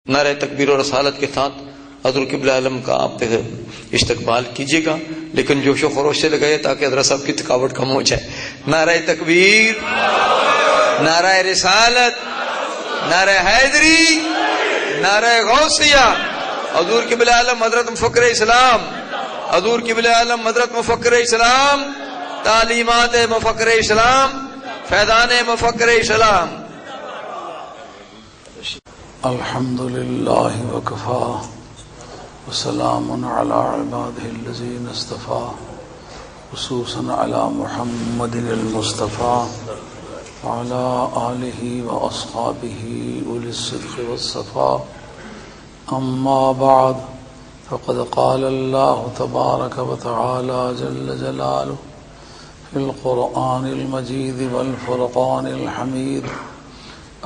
نعرہ تکبیر اور رسالت کے ساتھ حضرت قبلہ عالم کا آپ استقبال کیجیے گا، لیکن جوش و خروش سے لگائیے تاکہ حضرت صاحب کی تھکاوٹ کم ہو جائے۔ نعرہ تکبیر، نعرہ رسالت، نعرہ حیدری، نعرہ غوثیہ، حضور قبلہ عالم حضرت مفکر اسلام، حضور قبلہ عالم حضرت مفکر اسلام، تعلیمات مفکر اسلام، فیضان مفکر اسلام۔ الحمد للہ وکفا وسلام علی عباده الذین اصطفى خصوصا علی محمد المصطفى وعلى آلہ واصحابہ اولی الصدق والصفاء۔ اما بعد فقد قال اللہ تبارک وتعالی جل جلالہ فی القرآن المجید والفرقان الحمید۔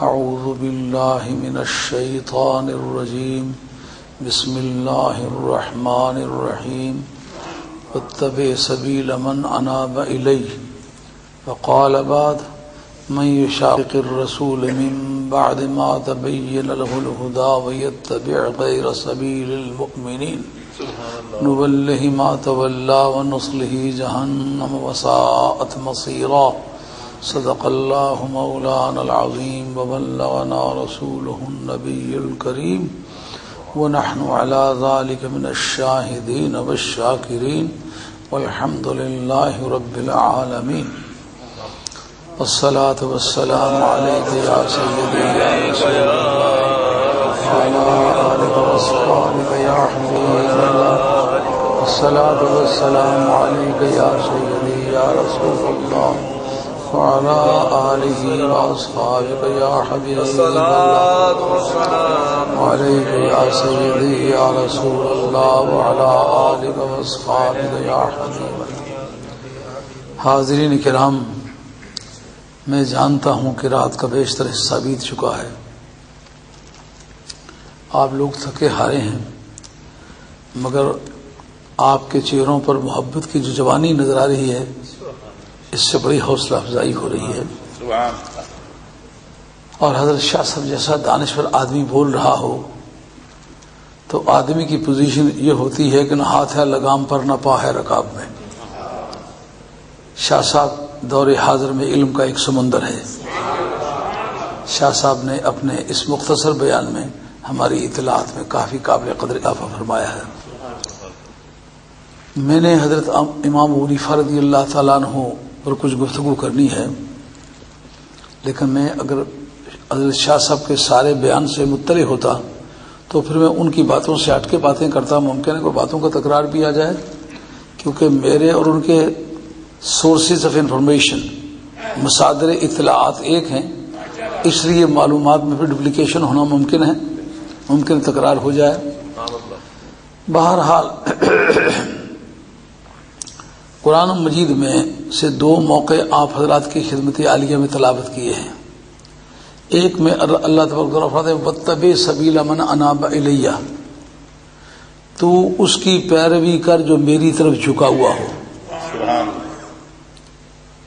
اعوذ باللہ من الشیطان الرجیم، بسم اللہ الرحمن الرحیم۔ واتبع سبیل من اناب الی، وقال بعد من یشاقق الرسول من بعد ما تبین له الہدی ویتبع غیر سبیل المؤمنین نولہ ما تولی ونصلہ جہنم وساءت مصیرا۔ صدق اللہ مولانا العظیم وبلغنا رسولہ النبی الکریم ونحن علی ذلک من الشاہدین والشاکرین والحمد للہ رب العالمین۔ والصلاة والسلام علیک یا سیدی یا رسول اللہ وعلی آلک واصحابک یا حبیب اللہ۔ والصلاة والسلام علیک یا سیدی یا رسول اللہ وعلى آلہ واصحابہ یا حبیب اللہ، وعلیک یا سیدی یا رسول اللہ وعلى آلہ واصحابہ یا حبیب اللہ۔ حاضرین کرام، میں جانتا ہوں کہ رات کا بیشتر حصہ بیت چکا ہے، آپ لوگ تھکے ہارے ہیں، مگر آپ کے چہروں پر محبت کی جو جوانی نظر آ رہی ہے، اس سے بڑی حوصلہ افزائی ہو رہی ہے۔ اور حضرت شاہ صاحب جیسا دانشور آدمی بول رہا ہو تو آدمی کی پوزیشن یہ ہوتی ہے کہ نہ ہاتھ ہے لگام پر نہ پا ہے رکاب میں۔ شاہ صاحب دور حاضر میں علم کا ایک سمندر ہے۔ شاہ صاحب نے اپنے اس مختصر بیان میں ہماری اطلاعات میں کافی قابل قدر اضافہ فرمایا ہے۔ میں نے حضرت امام ابو حنیفہ رضی اللہ تعالیٰ عنہ پر کچھ گفتگو کرنی ہے، لیکن میں اگر حضرت شاہ صاحب کے سارے بیان سے مطلع ہوتا تو پھر میں ان کی باتوں سے ہٹ کے باتیں کرتا، ممکن ہے کہ باتوں کا تکرار بھی آ جائے، کیونکہ میرے اور ان کے سورسز آف انفارمیشن، مصادر اطلاعات ایک ہیں، اس لیے معلومات میں پھر ڈپلیکیشن ہونا ممکن ہے، ممکن تکرار ہو جائے۔ بہرحال قرآن مجید میں سے دو موقع آپ حضرات کی خدمت عالیہ میں تلاوت کیے ہیں۔ ایک میں اللہ تبارک و تعالیٰ فرماتے ہیں واتبع سبیل من اناب الی، تو اس کی پیروی کر جو میری طرف جھکا ہوا ہو۔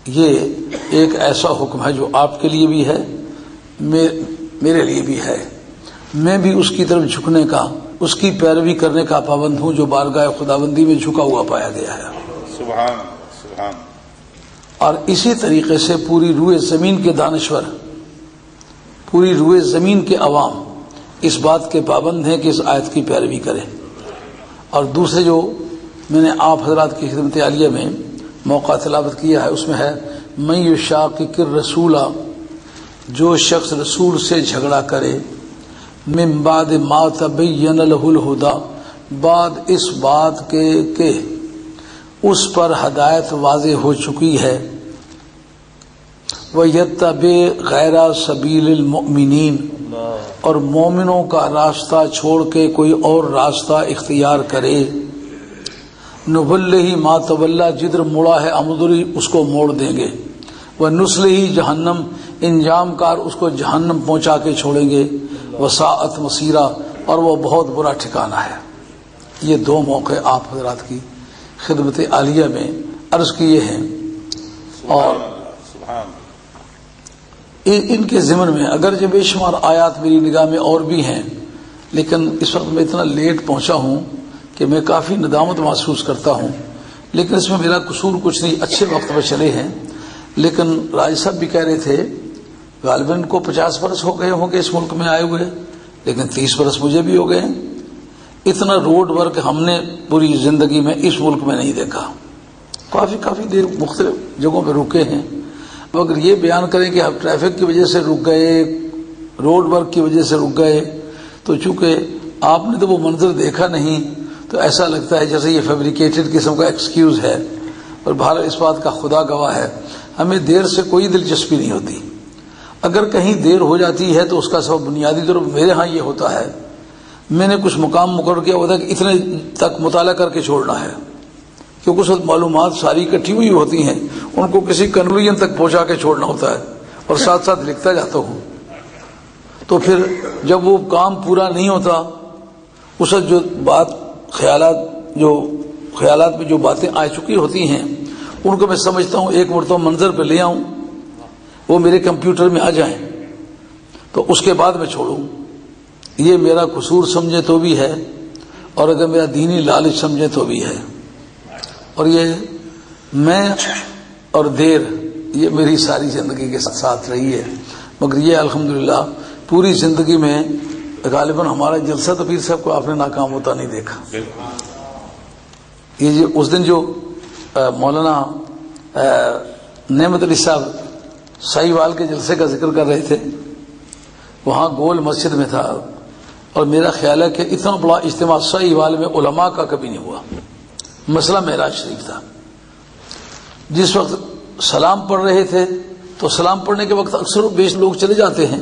یہ ایک ایسا حکم ہے جو آپ کے لیے بھی ہے، میرے لیے بھی ہے۔ میں بھی اس کی طرف جھکنے کا، اس کی پیروی کرنے کا پابند ہوں جو بارگاہ خداوندی میں جھکا ہوا پایا گیا ہے۔ سبحان سبحان۔ اور اسی طریقے سے پوری روئے زمین کے دانشور، پوری روئے زمین کے عوام اس بات کے پابند ہیں کہ اس آیت کی پیروی کریں۔ اور دوسرے جو میں نے آپ حضرات کی خدمت عالیہ میں موقع تلاوت کیا ہے، اس میں ہے من یشاقق الرسول، جو شخص رسول سے جھگڑا کرے، من بعد ما تبین له الہدی، بعد اس بات کے کہ اس پر ہدایت واضح ہو چکی ہے، وَيَتَّبِعْ غَيْرَ سَبِيلِ الْمُؤْمِنِينَ، اور مومنوں کا راستہ چھوڑ کے کوئی اور راستہ اختیار کرے، نُوَلِّهِ مَا تَوَلَّى، جدھر مڑا ہے امدری اس کو موڑ دیں گے، وَنُصْلِهِ جہنم، انجام کار اس کو جہنم پہنچا کے چھوڑیں گے، وَسَاءَتْ مَصِيرًا، اور وہ بہت برا ٹھکانہ ہے۔ یہ دو موقع آپ حضرات کی خدمت عالیہ میں عرض کیے ہیں، اور ان کے ضمن میں اگرچہ بے شمار آیات میری نگاہ میں اور بھی ہیں، لیکن اس وقت میں اتنا لیٹ پہنچا ہوں کہ میں کافی ندامت محسوس کرتا ہوں، لیکن اس میں میرا قصور کچھ نہیں، اچھے وقت پر چلے ہیں۔ لیکن راج صاحب بھی کہہ رہے تھے غالباً کو 50 برس ہو گئے ہوں گے اس ملک میں آئے ہوئے، لیکن 30 برس مجھے بھی ہو گئے ہیں۔ اتنا روڈ ورک ہم نے پوری زندگی میں اس ملک میں نہیں دیکھا۔ کافی دیر مختلف جگہوں پہ رکے ہیں۔ اگر یہ بیان کریں کہ ہم ٹریفک کی وجہ سے رک گئے، روڈ ورک کی وجہ سے رک گئے، تو چونکہ آپ نے تو وہ منظر دیکھا نہیں تو ایسا لگتا ہے جیسے یہ فیبریکیٹڈ قسم کا ایکسکیوز ہے، اور بہرحال اس بات کا خدا گواہ ہے ہمیں دیر سے کوئی دلچسپی نہیں ہوتی۔ اگر کہیں دیر ہو جاتی ہے تو اس کا سبب بنیادی طور پر میرے ہاں یہ ہوتا ہے، میں نے کچھ مقام مقرر کیا ہوتا ہے کہ اتنے تک مطالعہ کر کے چھوڑنا ہے، کیونکہ اس وقت معلومات ساری اکٹھی ہوئی ہوتی ہیں، ان کو کسی کنکلوژن تک پہنچا کے چھوڑنا ہوتا ہے، اور ساتھ ساتھ لکھتا جاتا ہوں۔ تو پھر جب وہ کام پورا نہیں ہوتا، اس وقت جو خیالات میں جو باتیں آ چکی ہوتی ہیں ان کو میں سمجھتا ہوں ایک مرتبہ منظر پہ لے آؤں، وہ میرے کمپیوٹر میں آ جائیں، تو اس کے بعد میں چھوڑوں۔ یہ میرا قصور سمجھے تو بھی ہے، اور اگر میرا دینی لالچ سمجھے تو بھی ہے، اور یہ میں اور دیر یہ میری ساری زندگی کے ساتھ رہی ہے۔ مگر یہ الحمدللہ پوری زندگی میں غالباً ہمارا جلسہ تو پیر صاحب کو آپ نے ناکام ہوتا نہیں دیکھا۔ یہ اس دن جو مولانا نعمت علی صاحب سائیوال کے جلسے کا ذکر کر رہے تھے، وہاں گول مسجد میں تھا، اور میرا خیال ہے کہ اتنا بڑا اجتماع سائیوال میں علماء کا کبھی نہیں ہوا۔ مسئلہ معراج شریف تھا۔ جس وقت سلام پڑھ رہے تھے تو سلام پڑھنے کے وقت اکثر و بیش لوگ چلے جاتے ہیں،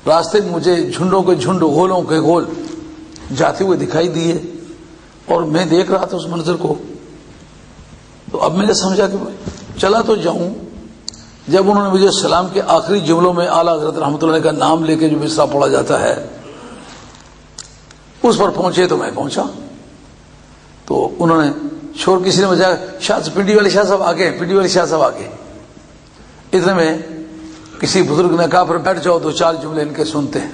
راستے میں مجھے جھنڈوں کے جھنڈ، غولوں کے غول جاتے ہوئے دکھائی دیے، اور میں دیکھ رہا تھا اس منظر کو۔ تو اب میں نے سمجھا کہ چلا تو جاؤں۔ جب انہوں نے مجھے سلام کے آخری جملوں میں اعلیٰ حضرت رحمۃ اللہ کا نام لے کے جو مصرع پڑھا جاتا ہے اس پر پہنچے تو میں پہنچا، تو انہوں نے شور کسی نے بجایا، پنڈی والے شاہ صاحب آگے، پنڈی والے شاہ صاحب آگے۔ اتنے میں کسی بزرگ نے کہا پھر بیٹھ جاؤ، 2-4 جملے ان کے سنتے ہیں۔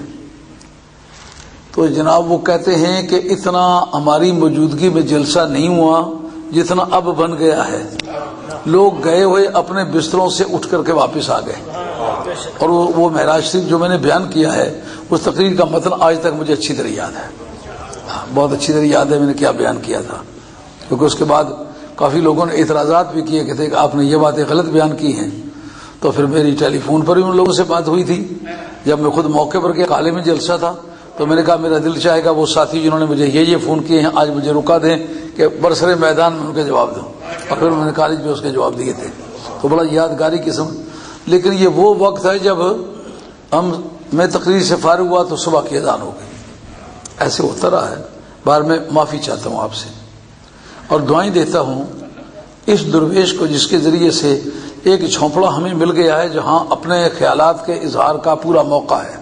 تو جناب وہ کہتے ہیں کہ اتنا ہماری موجودگی میں جلسہ نہیں ہوا جتنا اب بن گیا ہے۔ لوگ گئے ہوئے اپنے بستروں سے اٹھ کر کے واپس آ گئے، اور وہ معراج شریف جو میں نے بیان کیا ہے اس تقریر کا متن آج تک مجھے اچھی طرح یاد ہے، بہت اچھی طرح یاد ہے میں نے کیا بیان کیا تھا، کیونکہ اس کے بعد کافی لوگوں نے اعتراضات بھی کیے کہ آپ نے یہ باتیں غلط بیان کی ہیں۔ تو پھر میری ٹیلی فون پر ہی ان لوگوں سے بات ہوئی تھی، جب میں خود موقع پر کے کالے میں جلسہ تھا تو میں نے کہا میرا دل چاہے گا وہ ساتھی جنہوں نے مجھے یہ فون کیے ہیں آج مجھے رکا دیں کہ برسر میدان میں ان کے جواب دوں، اور پھر میں نے کالج میں اس کے جواب دیے تھے، تو بڑا یادگاری قسم۔ لیکن یہ وہ وقت ہے جب میں تقریر سے فارغ ہوا تو صبح کی اذان ہو گئی، ایسے ہوتا رہا ہے۔ بار میں معافی چاہتا ہوں آپ سے، اور دعائیں دیتا ہوں اس درویش کو جس کے ذریعے سے ایک جھونپڑا ہمیں مل گیا ہے جہاں اپنے خیالات کے اظہار کا پورا موقع ہے۔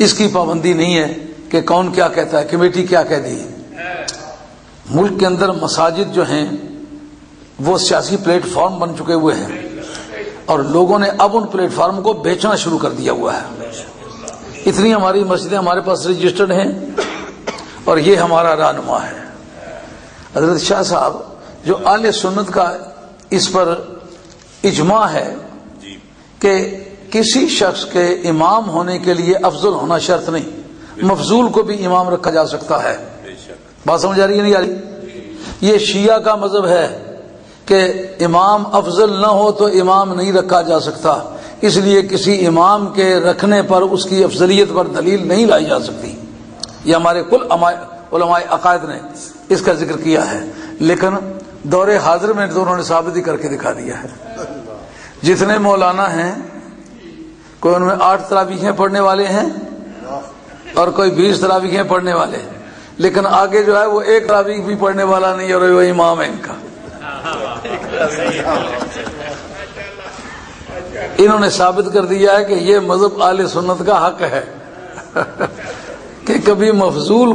اس کی پابندی نہیں ہے کہ کون کیا کہتا ہے، کمیٹی کیا کہہ دی۔ ملک کے اندر مساجد جو ہیں وہ سیاسی پلیٹ فارم بن چکے ہوئے ہیں، اور لوگوں نے اب ان پلیٹ فارم کو بیچنا شروع کر دیا ہوا ہے۔ اتنی ہماری مسجدیں ہمارے پاس رجسٹرڈ ہیں، اور یہ ہمارا رہنما ہے حضرت شاہ صاحب۔ جو اہل سنت کا اس پر اجماع ہے کہ کسی شخص کے امام ہونے کے لیے افضل ہونا شرط نہیں، مفضول کو بھی امام رکھا جا سکتا ہے۔ بات سمجھ آ رہی ہے نہیں آ رہی؟ یہ شیعہ کا مذہب ہے کہ امام افضل نہ ہو تو امام نہیں رکھا جا سکتا، اس لیے کسی امام کے رکھنے پر اس کی افضلیت پر دلیل نہیں لائی جا سکتی۔ یہ ہمارے کل علماء عقائد نے اس کا ذکر کیا ہے، لیکن دور حاضر میں دونوں نے ثابت ہی کر کے دکھا دیا ہے۔ جتنے مولانا ہیں کوئی ان میں 8 تراویحیں پڑھنے والے ہیں اور کوئی 20 تراویحیں پڑھنے والے ہیں، لیکن آگے جو ہے وہ 1 تراویح بھی پڑھنے والا نہیں، اور وہ امام ہے ان کا۔ انہوں نے ثابت کر دیا ہے کہ یہ مذہب اہل سنت کا حق ہے کہ کبھی مفضول